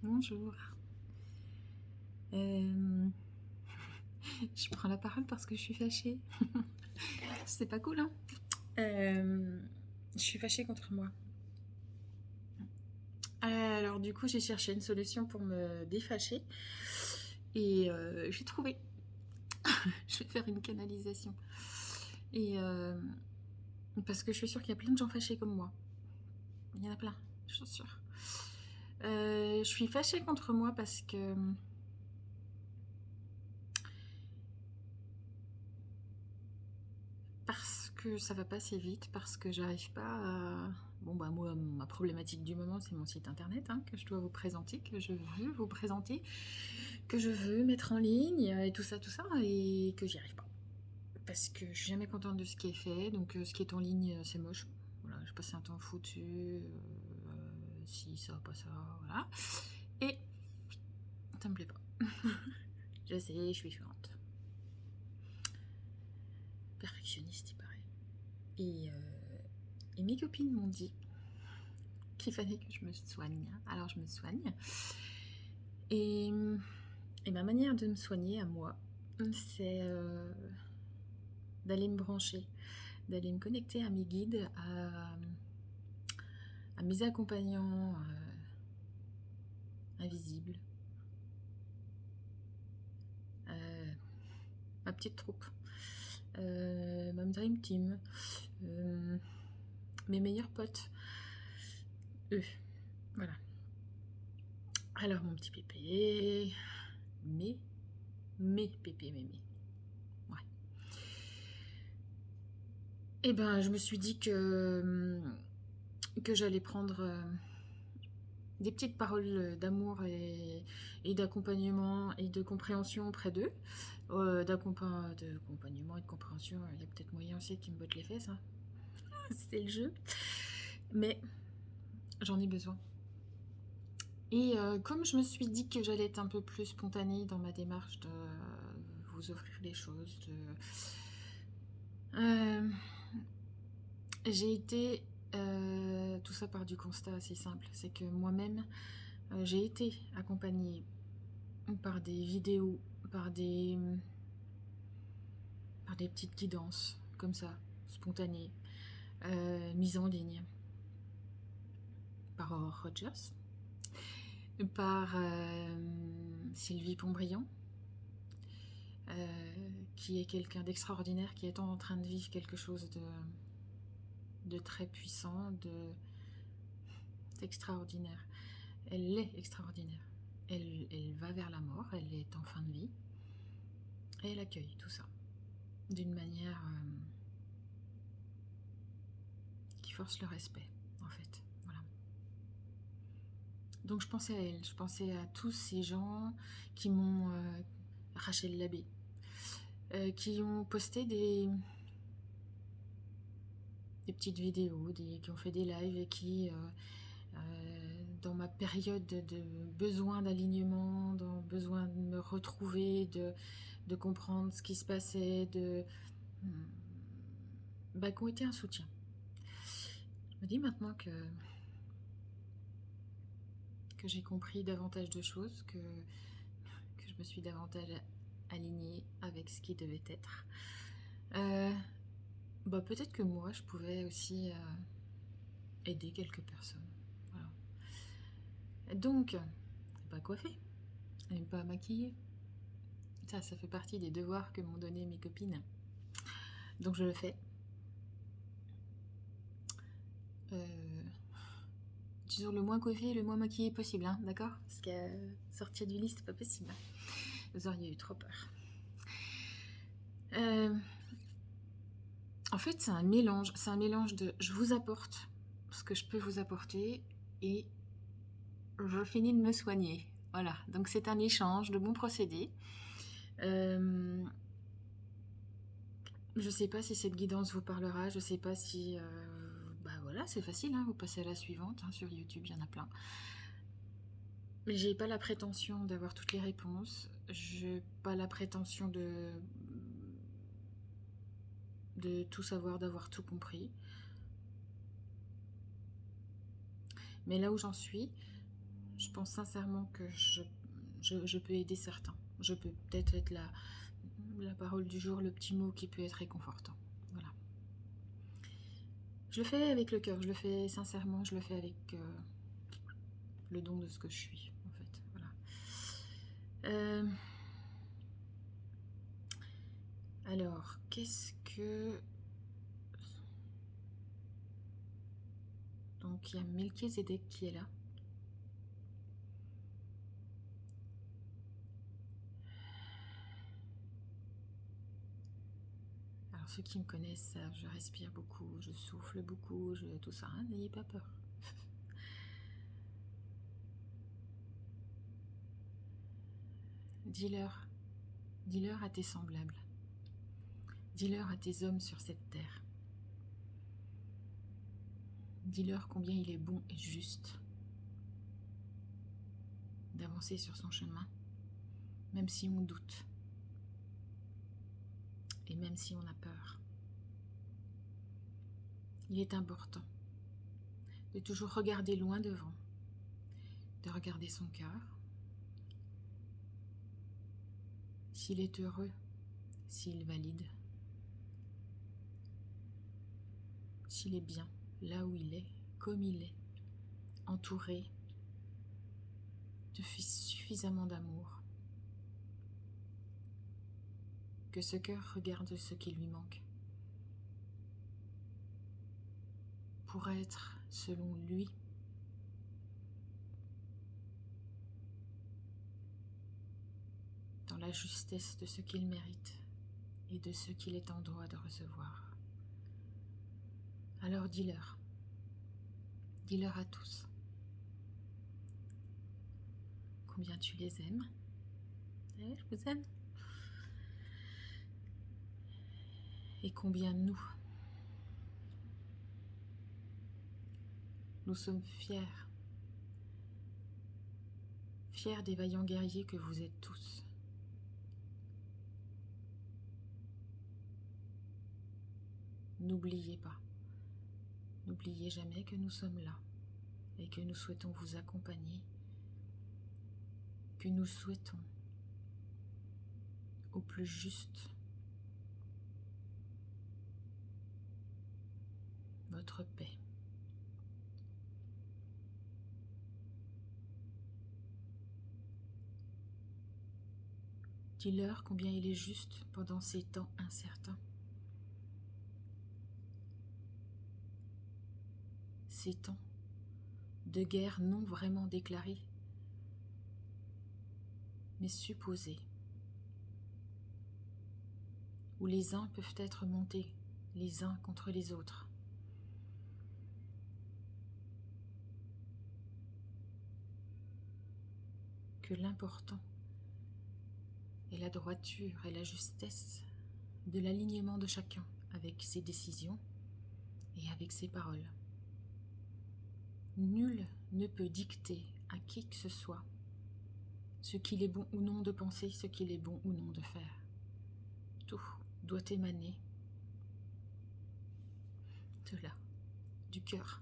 Bonjour. Euh, je prends la parole parce que je suis fâchée. C'est pas cool, hein. Je suis fâchée contre moi. Alors du coup, j'ai cherché une solution pour me défâcher et j'ai trouvé. Je vais faire une canalisation. Et parce que je suis sûre qu'il y a plein de gens fâchés comme moi. Il y en a plein, je suis sûre. Je suis fâchée contre moi parce que ça va pas assez vite, parce que j'arrive pas à... Bon bah moi, ma problématique du moment, c'est mon site internet que je dois vous présenter, que je veux vous présenter, que je veux mettre en ligne, et tout ça, et que j'y arrive pas. Parce que je suis jamais contente de ce qui est fait, donc ce qui est en ligne, c'est moche. Voilà, j'ai passé un temps foutu, si ça, pas ça, voilà. Et ça me plaît pas. Je sais, je suis chiante. Perfectionniste, il paraît. Et mes copines m'ont dit qu'il fallait que je me soigne. Alors je me soigne. Et, et ma manière de me soigner à moi, c'est d'aller me brancher, d'aller me connecter à mes guides, à mes accompagnants invisibles, ma petite troupe, ma dream team, mes meilleurs potes, eux. Voilà. Alors mon petit pépé, mes pépés mémés. Ouais. Et ben je me suis dit que j'allais prendre des petites paroles d'amour et d'accompagnement et de compréhension auprès d'eux. D'accompagnement et de compréhension, il y a peut-être moyen aussi qu'ils me bottent les fesses. C'est le jeu. Mais j'en ai besoin. Et comme je me suis dit que j'allais être un peu plus spontanée dans ma démarche de vous offrir les choses, j'ai été... tout ça part du constat assez simple, c'est que moi-même, j'ai été accompagnée par des vidéos, par des petites guidances, comme ça, spontanées, mises en ligne, par Aurore Rogers, par Sylvie Pombriand, qui est quelqu'un d'extraordinaire, qui est en train de vivre quelque chose de très puissant, d'extraordinaire. Elle est extraordinaire. Elle va vers la mort, elle est en fin de vie, et elle accueille tout ça d'une manière qui force le respect, en fait. Voilà. Donc je pensais à elle, je pensais à tous ces gens qui m'ont... Rachel Labbé, qui ont posté des petites vidéos, qui ont fait des lives et qui, dans ma période de besoin d'alignement, dans besoin de me retrouver, de comprendre ce qui se passait, qui ont été un soutien. Je me dis maintenant que j'ai compris davantage de choses, que je me suis davantage alignée avec ce qui devait être. Peut-être que moi, je pouvais aussi aider quelques personnes. Voilà. Donc, pas coiffer, et pas maquiller. Ça fait partie des devoirs que m'ont donné mes copines. Donc je le fais. Toujours le moins coiffé et le moins maquillé possible, hein, d'accord? Parce que sortir du lit, c'est pas possible. Vous auriez eu trop peur. En fait, c'est un mélange de je vous apporte ce que je peux vous apporter et je finis de me soigner. Voilà, donc c'est un échange de bons procédés. Je sais pas si cette guidance vous parlera, je sais pas si... voilà, c'est facile, vous passez à la suivante, sur YouTube, il y en a plein. Mais j'ai pas la prétention d'avoir toutes les réponses, j'ai pas la prétention de tout savoir, d'avoir tout compris. Mais là où j'en suis, Je pense sincèrement que je peux aider certains. Je peux peut-être être la parole du jour, le petit mot qui peut être réconfortant. Voilà. Je le fais avec le cœur, je le fais sincèrement, je le fais avec le don de ce que je suis, en fait. Voilà. Alors, qu'est-ce que... Donc, il y a Melchizedek qui est là. Alors, ceux qui me connaissent savent, je respire beaucoup, je souffle beaucoup, tout ça, hein, n'ayez pas peur. Dis-leur à tes semblables, dis-leur à tes hommes sur cette terre, dis-leur combien il est bon et juste d'avancer sur son chemin, même si on doute, et même si on a peur. Il est important de toujours regarder loin devant, de regarder son cœur, s'il est heureux, s'il valide, s'il est bien là où il est, comme il est, entouré de suffisamment d'amour, que ce cœur regarde ce qui lui manque, pour être, selon lui, dans la justesse de ce qu'il mérite et de ce qu'il est en droit de recevoir. Alors dis-leur à tous, combien tu les aimes. Je vous aime. Et combien nous sommes fiers des vaillants guerriers que vous êtes tous. N'oubliez pas, n'oubliez jamais que nous sommes là et que nous souhaitons vous accompagner, que nous souhaitons au plus juste votre paix. Dis-leur combien il est juste pendant ces temps incertains, ces temps de guerre non vraiment déclarée, mais supposée, où les uns peuvent être montés les uns contre les autres. Que l'important est la droiture et la justesse de l'alignement de chacun avec ses décisions et avec ses paroles. Nul ne peut dicter à qui que ce soit ce qu'il est bon ou non de penser, ce qu'il est bon ou non de faire. Tout doit émaner de là, du cœur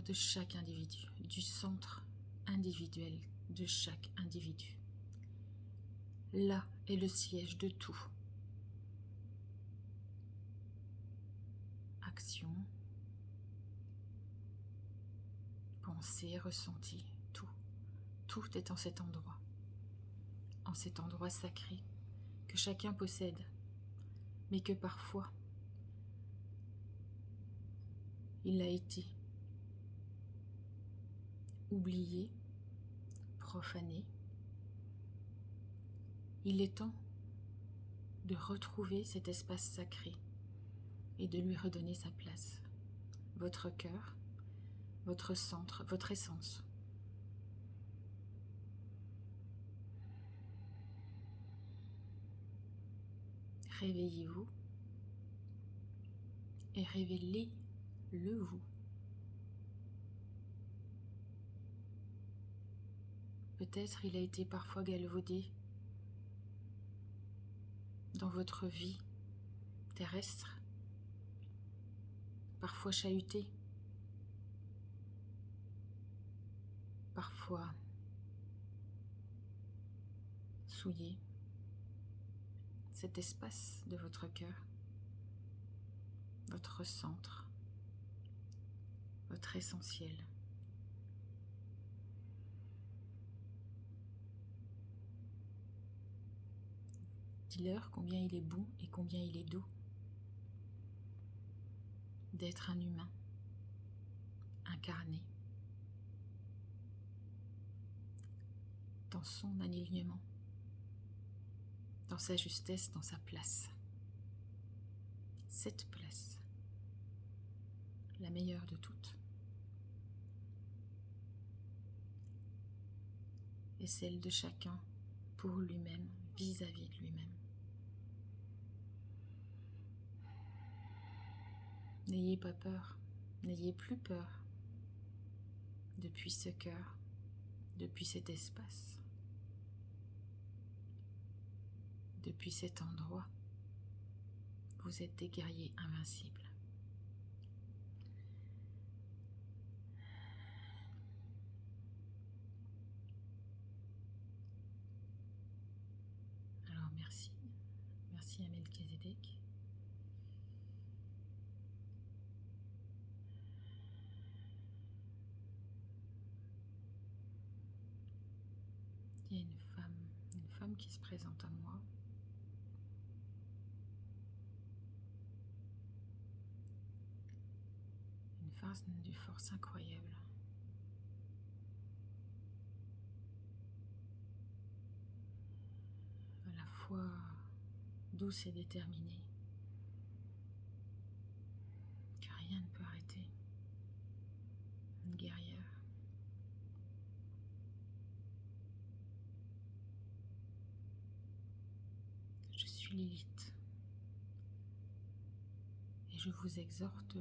de chaque individu, du centre individuel de chaque individu. Là est le siège de tout. Action, pensée, ressenti, tout est en cet endroit sacré que chacun possède, mais que parfois il a été oublié, profané. Il est temps de retrouver cet espace sacré et de lui redonner sa place. Votre cœur, votre centre, votre essence. Réveillez-vous et révélez-le vous. Peut-être il a été parfois galvaudé dans votre vie terrestre, parfois chahuté. parfois souiller cet espace de votre cœur, votre centre, votre essentiel. Dis-leur combien il est bon et combien il est doux d'être un humain incarné dans son alignement, dans sa justesse, dans sa place. Cette place, la meilleure de toutes, est celle de chacun pour lui-même, vis-à-vis de lui-même. N'ayez pas peur, n'ayez plus peur depuis ce cœur, depuis cet espace, depuis cet endroit. Vous êtes des guerriers invincibles. Alors merci à Melchizedek. Il y a une femme qui se présente à moi. Une femme d'une force incroyable. À la fois douce et déterminée. Que rien ne peut arrêter. Une guerrière. Je suis Lilith. Et je vous exhorte,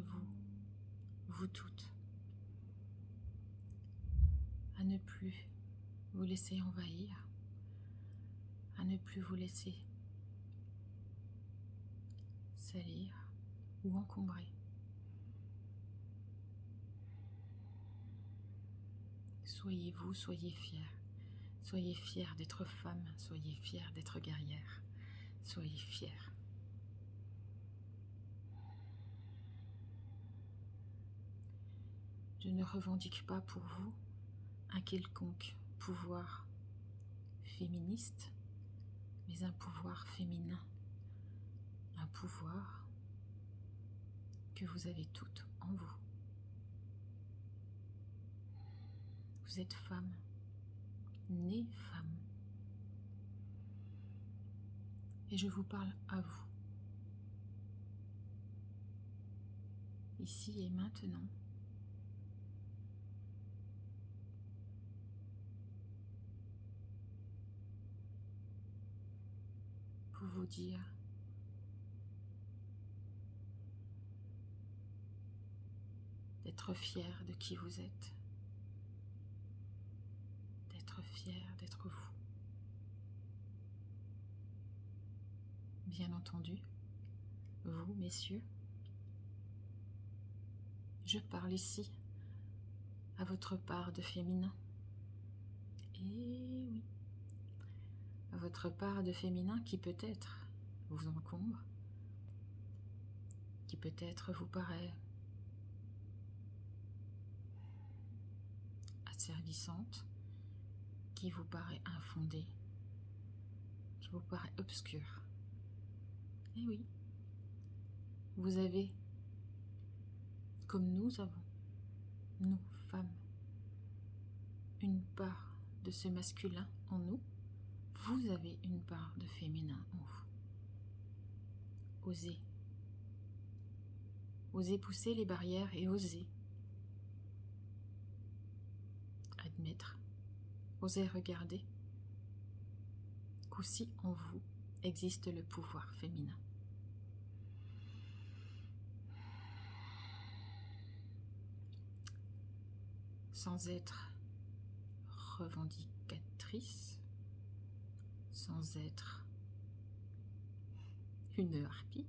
vous toutes, à ne plus vous laisser envahir, à ne plus vous laisser salir ou encombrer. Soyez vous, soyez fiers d'être femme, soyez fiers d'être guerrière, soyez fiers. Je ne revendique pas pour vous un quelconque pouvoir féministe, mais un pouvoir féminin, un pouvoir que vous avez toutes en vous. Vous êtes femme, née femme, et je vous parle à vous, ici et maintenant. Pour vous dire d'être fière de qui vous êtes, d'être fière d'être vous. Bien entendu, vous, messieurs, je parle ici à votre part de féminin. Et oui, à votre part de féminin qui peut-être vous encombre, qui peut-être vous paraît asservissante, qui vous paraît infondée, qui vous paraît obscure. Et oui, vous avez, comme nous avons, nous, femmes, une part de ce masculin en nous, vous avez une part de féminin en vous. Osez. Osez pousser les barrières et osez admettre, osez regarder qu'aussi en vous existe le pouvoir féminin. Sans être revendicatrice, sans être une harpie,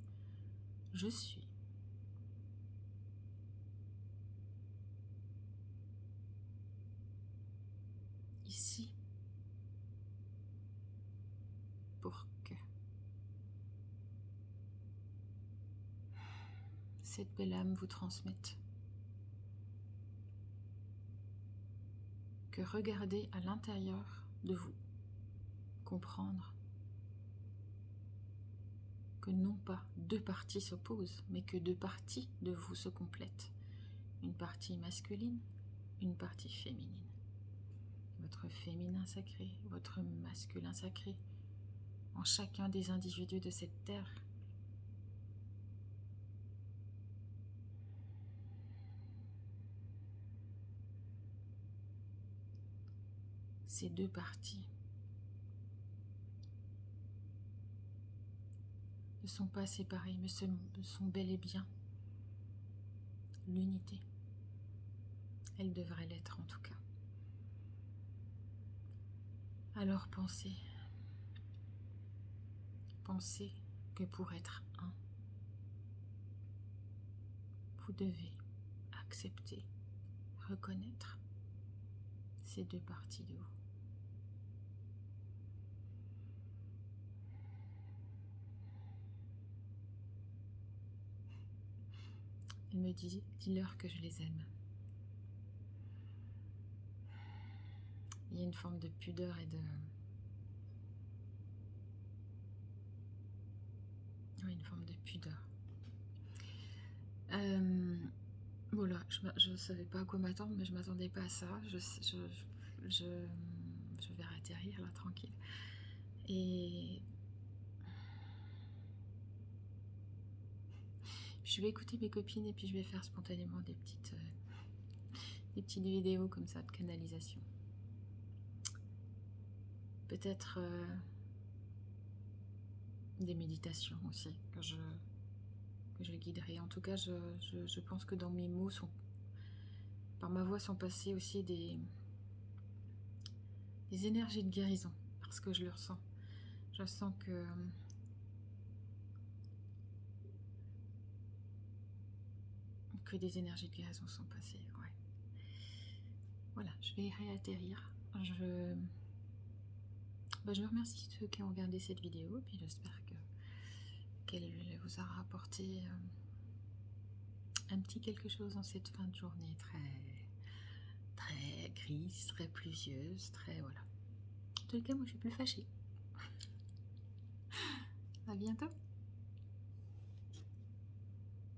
je suis. ici pour que cette belle âme vous transmette. Que regardez à l'intérieur de vous, comprendre que non pas deux parties s'opposent, mais que deux parties de vous se complètent. Une partie masculine, une partie féminine. Votre féminin sacré, votre masculin sacré, en chacun des individus de cette terre. Ces deux parties ne sont pas séparées, mais sont bel et bien l'unité. Elle devrait l'être en tout cas. Alors pensez que pour être un, vous devez accepter, reconnaître ces deux parties de vous. Elle me dit, dis-leur que je les aime. Il y a une forme de pudeur et de... Oui, une forme de pudeur. Voilà, je ne savais pas à quoi m'attendre, mais je ne m'attendais pas à ça. Je vais atterrir là, tranquille. Et je vais écouter mes copines et puis je vais faire spontanément des petites vidéos comme ça de canalisation. Peut-être des méditations aussi que je guiderai. En tout cas, je pense que dans mes mots, par ma voix sont passées aussi des énergies de guérison, parce que je le ressens. Je sens que des énergies de guérison sont passées. Ouais. Voilà, je vais réatterrir. Je remercie ceux qui ont regardé cette vidéo, puis j'espère qu'elle vous aura apporté un petit quelque chose en cette fin de journée très grise, très pluvieuse, très voilà. En tout cas, moi je suis plus fâchée. À bientôt.